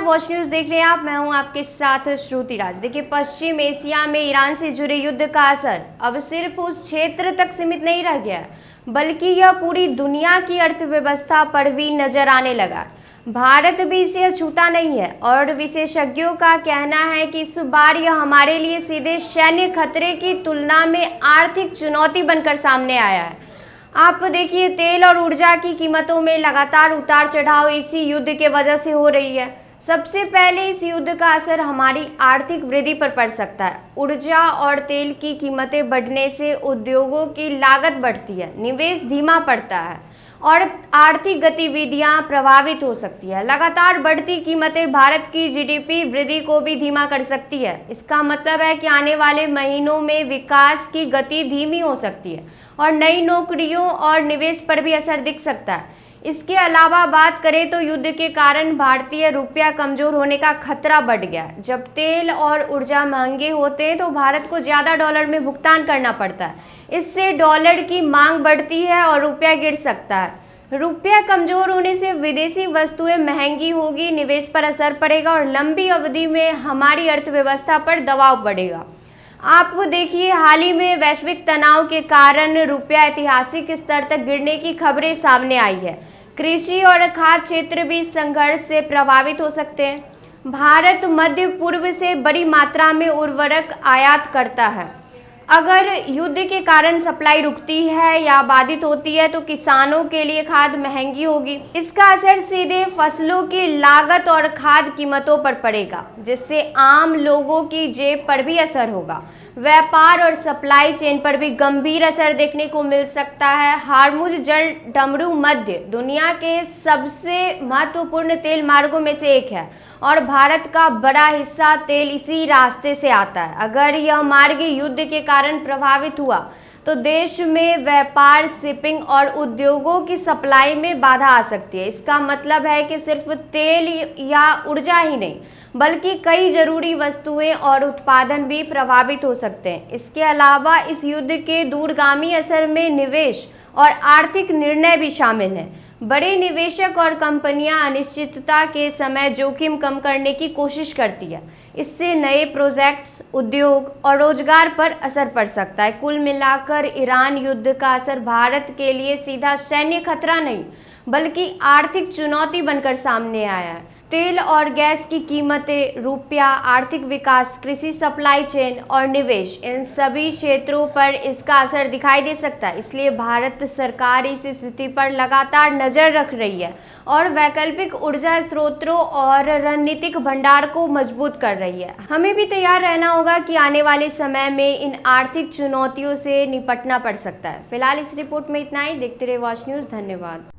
Watch news देख रहे हैं आप। मैं हूं आपके साथ श्रुति राज। देखिए, पश्चिम एशिया में ईरान से जुड़े युद्ध का असर अब सिर्फ उस क्षेत्र तक सीमित नहीं रह गया, बल्कि यह पूरी दुनिया की अर्थव्यवस्था पर भी नजर आने लगा। भारत भी इसे छूता नहीं है और विशेषज्ञों का कहना है कि इस बार यह हमारे लिए सीधे सैन्य खतरे की तुलना में आर्थिक चुनौती बनकर सामने आया है। आप देखिए, तेल और ऊर्जा की कीमतों में लगातार उतार चढ़ाव इसी युद्ध के वजह से हो रही है। सबसे पहले इस युद्ध का असर हमारी आर्थिक वृद्धि पर पड़ सकता है। ऊर्जा और तेल की कीमतें बढ़ने से उद्योगों की लागत बढ़ती है, निवेश धीमा पड़ता है और आर्थिक गतिविधियां प्रभावित हो सकती है। लगातार बढ़ती कीमतें भारत की जीडीपी वृद्धि को भी धीमा कर सकती है। इसका मतलब है कि आने वाले महीनों में विकास की गति धीमी हो सकती है और नई नौकरियों और निवेश पर भी असर दिख सकता है। इसके अलावा बात करें तो युद्ध के कारण भारतीय रुपया कमजोर होने का खतरा बढ़ गया। जब तेल और ऊर्जा महंगे होते हैं तो भारत को ज़्यादा डॉलर में भुगतान करना पड़ता है। इससे डॉलर की मांग बढ़ती है और रुपया गिर सकता है। रुपया कमजोर होने से विदेशी वस्तुएं महंगी होगी, निवेश पर असर पड़ेगा और लंबी अवधि में हमारी अर्थव्यवस्था पर दबाव पड़ेगा। आप देखिए, हाल ही में वैश्विक तनाव के कारण रुपया ऐतिहासिक स्तर तक गिरने की खबरें सामने आई है। कृषि और खाद्य क्षेत्र भी इस संघर्ष से प्रभावित हो सकते हैं। भारत मध्य पूर्व से बड़ी मात्रा में उर्वरक आयात करता है। अगर युद्ध के कारण सप्लाई रुकती है या बाधित होती है तो किसानों के लिए खाद महंगी होगी। इसका असर सीधे फसलों की लागत और खाद्य कीमतों पर पड़ेगा, जिससे आम लोगों की जेब पर भी असर होगा। व्यापार और सप्लाई चेन पर भी गंभीर असर देखने को मिल सकता है। हार्मुज जल डमरू मध्य दुनिया के सबसे महत्वपूर्ण तेल मार्गों में से एक है और भारत का बड़ा हिस्सा तेल इसी रास्ते से आता है। अगर यह मार्ग युद्ध के कारण प्रभावित हुआ तो देश में व्यापार, शिपिंग और उद्योगों की सप्लाई में बाधा आ सकती है। इसका मतलब है कि सिर्फ तेल या ऊर्जा ही नहीं, बल्कि कई जरूरी वस्तुएं और उत्पादन भी प्रभावित हो सकते हैं। इसके अलावा इस युद्ध के दूरगामी असर में निवेश और आर्थिक निर्णय भी शामिल हैं। बड़े निवेशक और कंपनियां अनिश्चितता के समय जोखिम कम करने की कोशिश करती है। इससे नए प्रोजेक्ट्स, उद्योग और रोजगार पर असर पड़ सकता है। कुल मिलाकर ईरान युद्ध का असर भारत के लिए सीधा सैन्य खतरा नहीं, बल्कि आर्थिक चुनौती बनकर सामने आया है। तेल और गैस की कीमतें, रुपया, आर्थिक विकास, कृषि सप्लाई चेन और निवेश, इन सभी क्षेत्रों पर इसका असर दिखाई दे सकता है। इसलिए भारत सरकार इस स्थिति पर लगातार नजर रख रही है और वैकल्पिक ऊर्जा स्रोतों और रणनीतिक भंडार को मजबूत कर रही है। हमें भी तैयार रहना होगा कि आने वाले समय में इन आर्थिक चुनौतियों से निपटना पड़ सकता है। फिलहाल इस रिपोर्ट में इतना ही। देखते रहे वॉच न्यूज़। धन्यवाद।